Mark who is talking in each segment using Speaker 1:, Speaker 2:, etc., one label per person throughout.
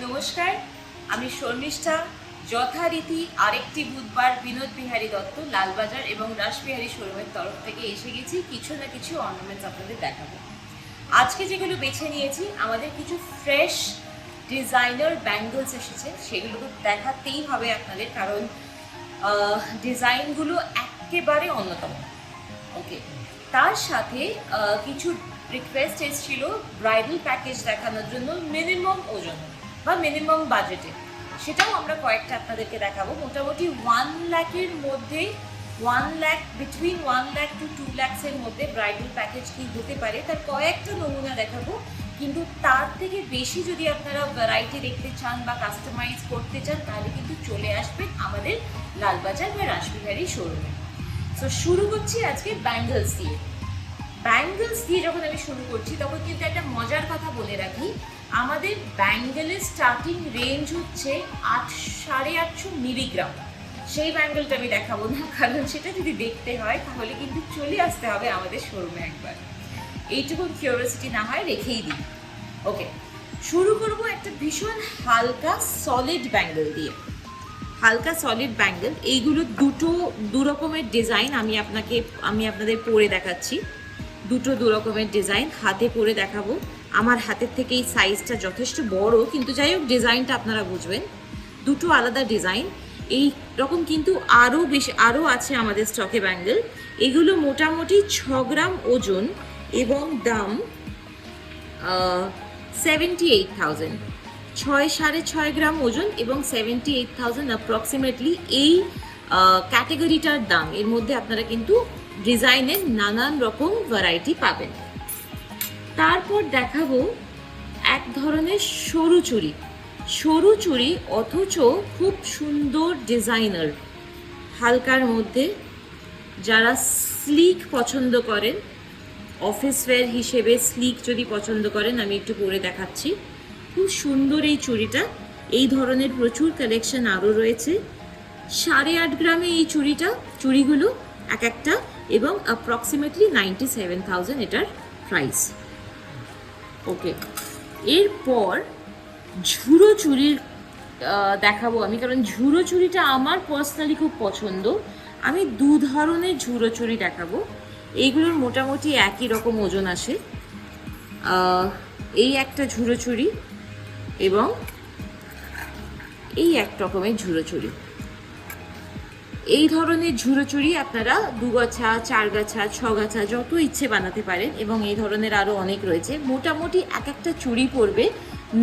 Speaker 1: নমস্কার, আমি শর্মিষ্ঠা। যথারীতি আরেকটি বুধবার বিনোদ বিহারী দত্ত লালবাজার এবং রাসবিহারী শোরুমের তরফ থেকে এসে গেছি কিছু না কিছু অর্নামেন্টস আপনাদের দেখাবো। আজকে যেগুলো বেছে নিয়েছি, আমাদের কিছু ফ্রেশ ডিজাইনার ব্যাঙ্গলস এসেছে, সেগুলো তো দেখাতেই হবে আপনাদের, কারণ ডিজাইনগুলো একেবারে অন্যতম। ওকে, তার সাথে কিছু রিকোয়েস্ট এসেছিল ব্রাইডাল প্যাকেজ দেখানোর জন্য মিনিমাম ওজন বা মিনিমাম বাজেটে, সেটাও আমরা কয়েকটা আপনাদেরকে দেখাবো। মোটামুটি 1 লাখের মধ্যে, 1 লাখ বিটুইন 1 লাখ টু 2 লাখসের মধ্যে ব্রাইডাল প্যাকেজ কি হতে পারে তার কয়েকটা নমুনা দেখাবো। কিন্তু তার থেকে বেশি যদি আপনারা ভ্যারাইটি দেখতে চান বা কাস্টমাইজ করতে চান, তাহলে কিন্তু চলে আসবেন আমাদের লালবাজার বা রাসবিহারী শোরুমে। তো শুরু করছি আজকে ব্যাঙ্গলস দিয়ে। ব্যাঙ্গলস দিয়ে যখন আমি শুরু করছি, তখন কিন্তু একটা মজার কথা বলে রাখি, আমাদের ব্যাঙ্গেলের স্টার্টিং রেঞ্জ হচ্ছে 850 মিলিগ্রাম। সেই ব্যাঙ্গেলটা আমি দেখাবো না, কারণ সেটা যদি দেখতে হয় তাহলে কিন্তু চলে আসতে হবে আমাদের শোরুমে একবার। এইটুকু কিউরিওসিটি না হয় রেখেই দিই। ওকে, শুরু করবো একটা ভীষণ হালকা সলিড ব্যাঙ্গেল দিয়ে। হালকা সলিড ব্যাঙ্গেল, এইগুলো দু রকমের ডিজাইন আমি আপনাদের পরে দেখাচ্ছি। দু রকমের ডিজাইন হাতে পরে দেখাবো। আমার হাতের থেকে এই সাইজটা যথেষ্ট বড়, কিন্তু যাই হোক ডিজাইনটা আপনারা বুঝবেন। দুটো আলাদা ডিজাইন। এই রকম কিন্তু আরও আছে আমাদের স্টকে ব্যাঙ্গেল। এগুলো মোটামুটি 6 গ্রাম ওজন এবং দাম 78,000। 6.5 গ্রাম ওজন এবং 78,000 অ্যাপ্রক্সিমেটলি এই ক্যাটেগরিটার দাম। এর মধ্যে আপনারা কিন্তু ডিজাইনের নানান রকম ভ্যারাইটি পাবেন। তারপর দেখাবো এক ধরনের সরু চুড়ি অথচ খুব সুন্দর ডিজাইনার, হালকার মধ্যে। যারা স্লিক পছন্দ করেন, অফিস ওয়্যার হিসেবে স্লিক যদি পছন্দ করেন, আমি একটু পরে দেখাচ্ছি। খুব সুন্দর এই চুড়িটা। এই ধরনের প্রচুর কালেকশন আরও রয়েছে। 8.5 গ্রামে এই চুড়িগুলো এক একটা, এবং অ্যাপ্রক্সিমেটলি 97,000 এটার প্রাইস। ওকে, এরপর ঝুড়ো চুড়ির দেখাবো আমি, কারণ ঝুড়ো চুড়িটা আমার পার্সোনালি খুব পছন্দ। আমি 2 ধরনের ঝুড়ো চুড়ি দেখাবো। এইগুলোর মোটামুটি একই রকম ওজন আসে। এই একটা ঝুড়ো চুড়ি এবং এই এক রকমের ঝুড়ো চুড়ি। এই ধরনের ঝুড়ো চুড়ি আপনারা 2 গাছা, 4 গাছা, 6 গাছা যত ইচ্ছে বানাতে পারেন, এবং এই ধরনের আরও অনেক রয়েছে। মোটামুটি এক একটা চুড়ি পড়বে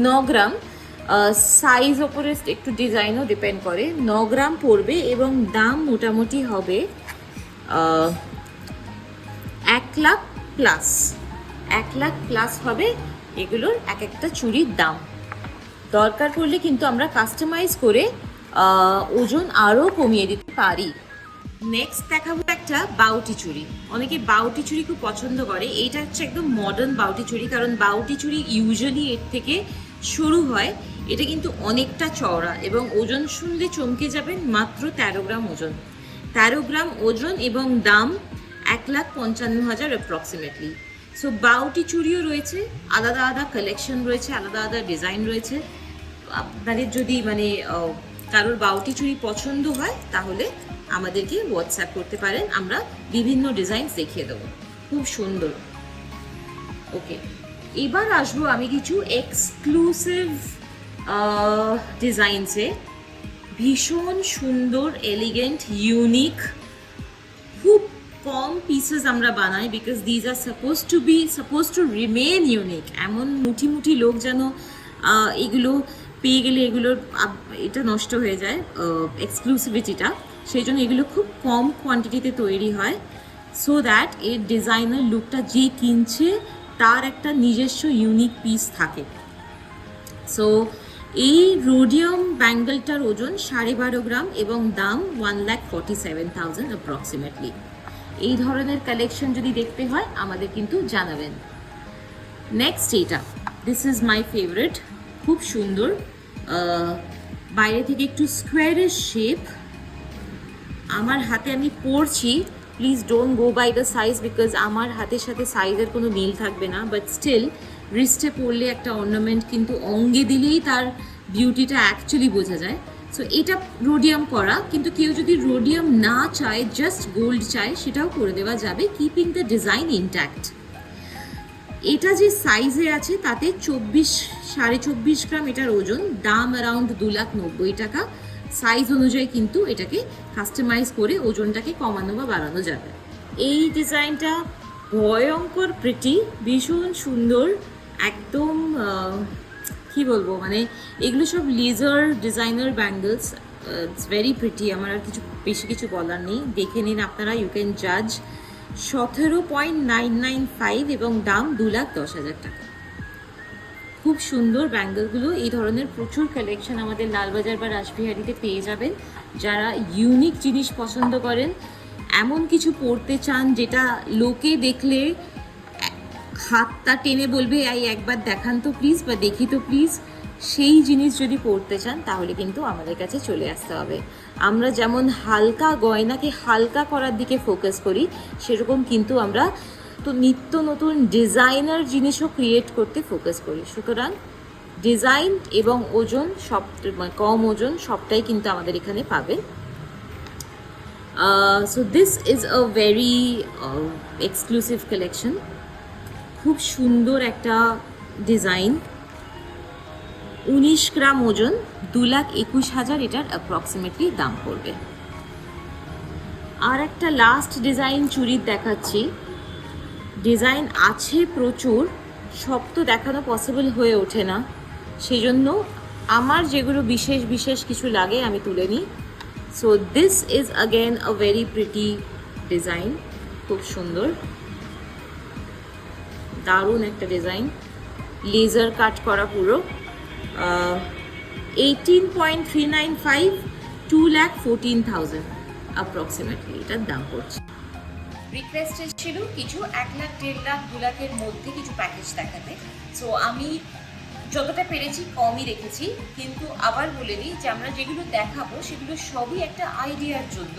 Speaker 1: 9 গ্রাম। সাইজ ওপরে একটু ডিজাইনও ডিপেন্ড করে। 9 গ্রাম পড়বে এবং দাম মোটামুটি হবে 1 লাখ প্লাস। 1 লাখ প্লাস হবে এগুলোর এক একটা চুড়ির দাম। দরকার পড়লে কিন্তু আমরা কাস্টমাইজ করে ওজন আরও কমিয়ে দিতে পারি। নেক্সট দেখাবো একটা বাউটি চুড়ি। অনেকে বাউটি চুড়ি খুব পছন্দ করে। এইটা হচ্ছে একদম মডার্ন বাউটি চুড়ি, কারণ বাউটি চুড়ি ইউজুয়ালি এর থেকে শুরু হয়। এটা কিন্তু অনেকটা চওড়া এবং ওজন শুনলে চমকে যাবেন, মাত্র 13 গ্রাম ওজন। 13 গ্রাম ওজন এবং দাম 1,55,000 অ্যাপ্রক্সিমেটলি। সো বাউটি চুড়িও রয়েছে, আলাদা আলাদা কালেকশন রয়েছে, আলাদা আলাদা ডিজাইন রয়েছে। আপনাদের যদি কারোর বাউটি চুড়ি পছন্দ হয়, তাহলে আমাদেরকে হোয়াটসঅ্যাপ করতে পারেন, আমরা বিভিন্ন ডিজাইন দেখিয়ে দেবো। খুব সুন্দর। ওকে, এবার আসবো আমি কিছু এক্সক্লুসিভ ডিজাইনসে। ভীষণ সুন্দর, এলিগেন্ট, ইউনিক। খুব কম পিসেস আমরা বানাই, because these are suppose to remain unique. এমন মুঠি লোক যেন এগুলো পেয়ে গেলে এটা নষ্ট হয়ে যায়, এক্সক্লুসিভিটিটা। সেই জন্য এগুলো খুব কম কোয়ান্টিটিতে তৈরি হয়, সো দ্যাট এর ডিজাইনার লুকটা যে কিনছে তার একটা নিজস্ব ইউনিক পিস থাকে। সো এই রোডিয়াম ব্যাঙ্গেলটার ওজন 12.5 গ্রাম এবং দাম 1,47,000 অ্যাপ্রক্সিমেটলি। এই ধরনের কালেকশন যদি দেখতে হয় আমাদের কিন্তু জানাবেন। নেক্সট এইটা, দিস ইজ মাই ফেভারিট। খুব সুন্দর, বাইরে থেকে একটু স্কোয়ারের শেপ। আমার হাতে আমি পরছি, please don't go by the size, because আমার হাতের সাথে সাইজের কোনো মিল থাকবে না, বাট স্টিল রিস্টে পরলে একটা অর্নামেন্ট কিন্তু অঙ্গে দিলেই তার বিউটিটা অ্যাকচুয়ালি বোঝা যায়। সো এটা রোডিয়াম করা, কিন্তু কেউ যদি রোডিয়াম না চায়, জাস্ট গোল্ড চায়, সেটাও করে দেওয়া যাবে, কিপিং দ্য ডিজাইন ইনট্যাক্ট। এটা যে সাইজে আছে তাতে 24-24.5 গ্রাম এটার ওজন, দাম অ্যারাউন্ড 2,90,000 টাকা। সাইজ অনুযায়ী কিন্তু এটাকে কাস্টমাইজ করে ওজনটাকে কমানো বা বাড়ানো যাবে। এই ডিজাইনটা ভয়ঙ্কর প্রিটি, ভীষণ সুন্দর, একদম কি বলবো, মানে এগুলো সব laser designer bangles, it's very pretty. আমার আর বেশি কিছু বলার নেই, দেখে নিন আপনারা, ইউ ক্যান জাজ। 17.995 এবং দাম 2,10,000 টাকা। খুব সুন্দর ব্যাঙ্গলগুলো। এই ধরনের প্রচুর কালেকশন আমাদের লালবাজার বা রাসবিহারিতে পেয়ে যাবেন। যারা ইউনিক জিনিস পছন্দ করেন, এমন কিছু পরতে চান যেটা লোকে দেখলে হাতটা টেনে বলবে এই একবার দেখান তো প্লিজ, বা দেখি তো প্লিজ, সেই জিনিস যদি পরতে চান তাহলে কিন্তু আমাদের কাছে চলে আসতে হবে। আমরা যেমন হালকা গয়নাকে হালকা করার দিকে ফোকাস করি, সেরকম কিন্তু আমরা তো নিত্য নতুন ডিজাইনার জিনিসও ক্রিয়েট করতে ফোকাস করি। সুতরাং ডিজাইন এবং ওজন সব, কম ওজন সবটাই কিন্তু আমাদের এখানে পাবেন। So this is a very exclusive collection. খুব সুন্দর একটা ডিজাইন, 19 গ্রাম ওজন, 2,21,000 এটার অ্যাপ্রক্সিমেটলি দাম পড়বে। আর একটা লাস্ট ডিজাইন চুড়ির দেখাচ্ছি। ডিজাইন আছে প্রচুর, সব তো দেখানো পসিবল হয়ে ওঠে না, সেই জন্য আমার যেগুলো বিশেষ বিশেষ কিছু লাগে আমি তুলে নিই। So this is again a very pretty design, খুব সুন্দর, দারুণ একটা ডিজাইন, লেজার কাট করা পুরো। 18.395, 2,14,000 অ্যাপ্রক্সিমেটলি এটার দাম পড়ছে। রিকোয়েস্ট ছিল কিছু 1 লাখ, 1.5 লাখ, 2 লাখের মধ্যে কিছু প্যাকেজ দেখাতে। সো আমি যতটা পেরেছি কমই রেখেছি, কিন্তু আবার বলে দিই যে আমরা যেগুলো দেখাবো সেগুলো সবই একটা আইডিয়ার জন্য।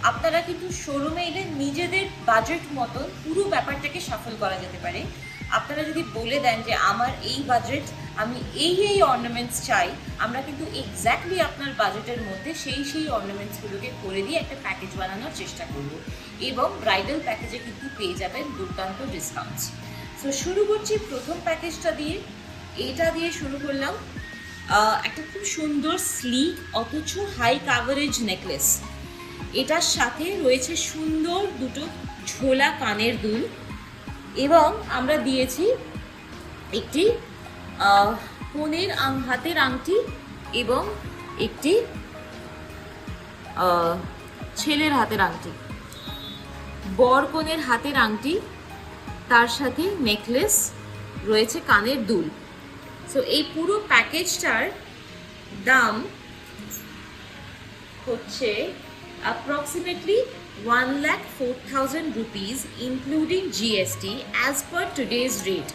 Speaker 1: আপনারা কিন্তু শোরুমে এলে নিজেদের বাজেট মতন পুরো ব্যাপারটাকে সাফল করা যেতে পারে। আপনারা যদি বলে দেন যে আমার এই বাজেট, আমি এই অর্নামেন্টস চাই, আমরা কিন্তু এক্স্যাক্টলি আপনার বাজেটের মধ্যে সেই অর্নামেন্টসগুলোকে করে দিয়ে একটা প্যাকেজ বানানোর চেষ্টা করব। এবং ব্রাইডাল প্যাকেজে কিন্তু পেয়ে যাবেন দুর্দান্ত ডিসকাউন্টস। সো শুরু করছি প্রথম প্যাকেজটা দিয়ে। এটা দিয়ে শুরু করলাম, একটা খুব সুন্দর স্লিক অথচ হাই কাভারেজ নেকলেস। এটার সাথে রয়েছে সুন্দর দুটো ঝোলা কানের দুল, এবং আমরা দিয়েছি একটি কনের হাতের আংটি এবং একটি ছেলের হাতের আংটি, বর কনের হাতের আংটি, তার সাথে নেকলেস, রয়েছে কানের দুল। সো এই পুরো প্যাকেজটার দাম হচ্ছে approximately 1,04,000 rupees including GST as per today's rate.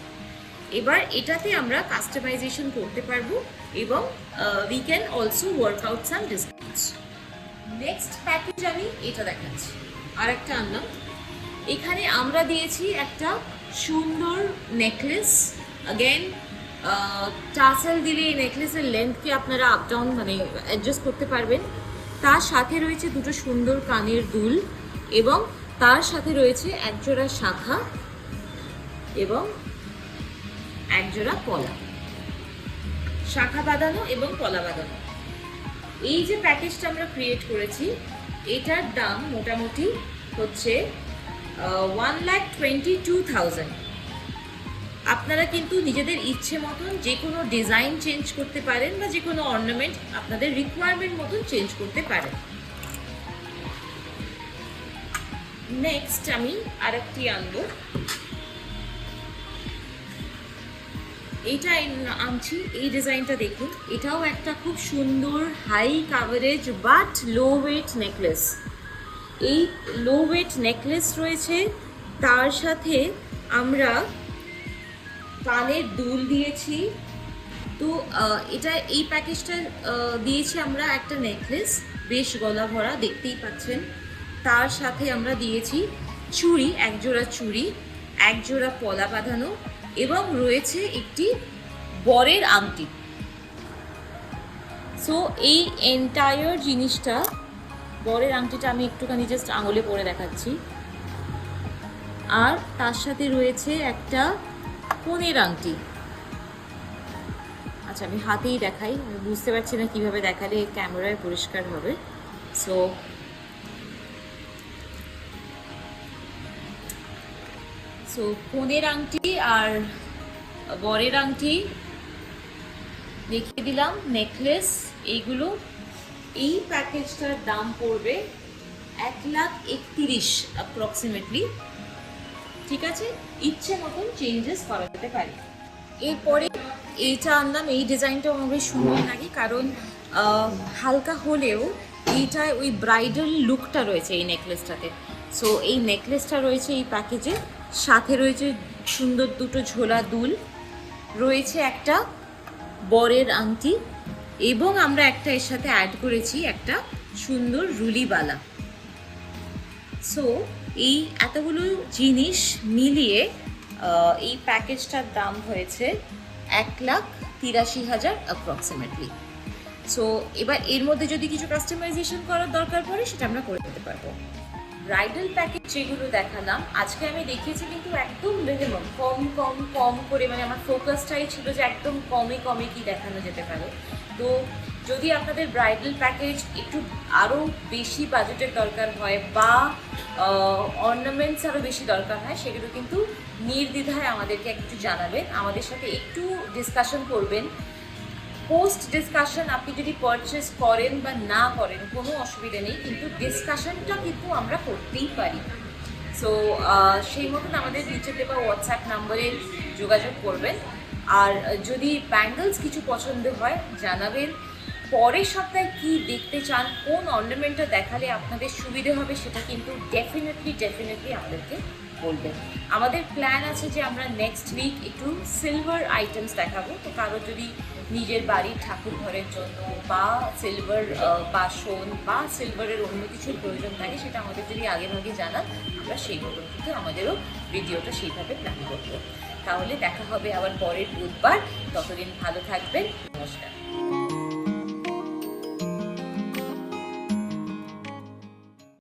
Speaker 1: এবার এটাতে আমরা কাস্টমাইজেশন করতে পারবো এবং we can also work out some discounts. Next package আমি এটা দেখাচ্ছি, আর একটা আনলাম। এখানে আমরা দিয়েছি একটা সুন্দর নেকলেস, অ্যাগেন টাসেল দিলে এই নেকলেসের লেন্থকে আপনারা আপ ডাউন মানে অ্যাডজাস্ট করতে পারবেন। তার সাথে রয়েছে দুটো সুন্দর কানের দুল, এবং তার সাথে রয়েছে একজোড়া শাখা এবং একজোড়া পলা, শাখা বাঁধানো এবং পলা বাঁধানো। এই যে প্যাকেজটা আমরা ক্রিয়েট করেছি, এটার দাম মোটামুটি হচ্ছে 1,22,000। আপনারা কিন্তু নিজেদের ইচ্ছে মতন যে কোনো ডিজাইন চেঞ্জ করতে পারেন বা যে কোনো অর্নামেন্ট আপনাদের রিকোয়ারমেন্ট মতন চেঞ্জ করতে পারেন। নেক্সট আমি আরেকটি আনবো, এইটা আনছি। এই ডিজাইনটা দেখুন, এটাও একটা খুব সুন্দর high coverage but low weight necklace. এই লো ওয়েট নেকলেস রয়েছে, তার সাথে আমরা কানের দুল দিয়েছি। তো এটা এই প্যাকেজটা দিয়েছি আমরা একটা নেকলেস, বেশ গলা ভরা, দেখতেই পাচ্ছেন। তার সাথে আমরা দিয়েছি চুড়ি, একজোড়া চুড়ি, একজোড়া পলা বাঁধানো, এবং রয়েছে একটি বরের আংটি। সো এই এন্টায়ার জিনিসটা, বরের আংটিটা আমি একটুখানি জাস্ট আঙুলে পরে দেখাচ্ছি, আর তার সাথে রয়েছে একটা কনের আংটি। আচ্ছা আমি হাতেই দেখাই, আমি বুঝতে পারছি না কিভাবে দেখালে ক্যামেরায় পরিষ্কার হবে। সো কনের আংটি আর বরের আংটি দেখিয়ে দিলাম, নেকলেস, এইগুলো। এই প্যাকেজটার দাম পড়বে 1,31,000 অ্যাপ্রক্সিমেটলি। ঠিক আছে, ইচ্ছে মতন চেঞ্জেস করা যেতে পারে। এরপরে এইটা আনলাম, এই ডিজাইনটাও আমার বেশ সুন্দর লাগে, কারণ হালকা হলেও এইটায় ওই ব্রাইডাল লুকটা রয়েছে এই নেকলেসটাতে। সো এই নেকলেসটা রয়েছে এই প্যাকেজে, সাথে রয়েছে সুন্দর দুটো ঝোলা দুল, রয়েছে একটা বরের আংটি, এবং আমরা একটা এর সাথে অ্যাড করেছি একটা সুন্দর রুলিবালা। সো এই এতগুলো জিনিস মিলিয়ে এই প্যাকেজটার দাম হয়েছে 1,83,000 অ্যাপ্রক্সিমেটলি। সো এবার এর মধ্যে যদি কিছু কাস্টমাইজেশন করার দরকার পড়ে সেটা আমরা করে দিতে পারবো। ব্রাইডাল প্যাকেজ যেগুলো দেখালাম আজকে আমি দেখিয়েছি কিন্তু একদম মিনিমাম, কম কম কম করে, মানে আমার ফোকাসটাই ছিল যে একদম কমে কমে কি দেখানো যেতে পারে। তো যদি আপনাদের ব্রাইডাল প্যাকেজ একটু আরও বেশি বাজেটের দরকার হয় বা অর্নামেন্টস আরও বেশি দরকার হয়, সেগুলো কিন্তু নির্দ্বিধায় আমাদেরকে একটু জানাবেন, আমাদের সাথে একটু ডিসকাশন করবেন। পোস্ট ডিসকাশন আপনি যদি পারচেস করেন বা না করেন কোনো অসুবিধা নেই, কিন্তু ডিসকাশনটা কিন্তু আমরা করতেই পারি। সো সেই মতন আমাদের নিচে দেওয়া হোয়াটসঅ্যাপ নাম্বারে যোগাযোগ করবেন। আর যদি ব্যাঙ্গলস কিছু পছন্দ হয় জানাবেন। পরের সপ্তাহে কি দেখতে চান, কোন অর্নামেন্টটা দেখালে আপনাদের সুবিধে হবে, সেটা কিন্তু ডেফিনেটলি আমাদেরকে বলবেন। আমাদের প্ল্যান আছে যে আমরা নেক্সট উইক একটু সিলভার আইটেমস দেখাবো। তো কারো যদি নিজের বাড়ির ঠাকুর ঘরের জন্য বা সিলভার বাসন বা সিলভারের অন্য কিছুর প্রয়োজন থাকে, সেটা আমাদের যদি আগেভাগে জানান, আমরা সেই মতন কিন্তু আমাদেরও ভিডিওটা সেইভাবে প্ল্যান করবো। তাহলে দেখা হবে আবার পরের বুধবার, ততদিন ভালো থাকবেন, নমস্কার।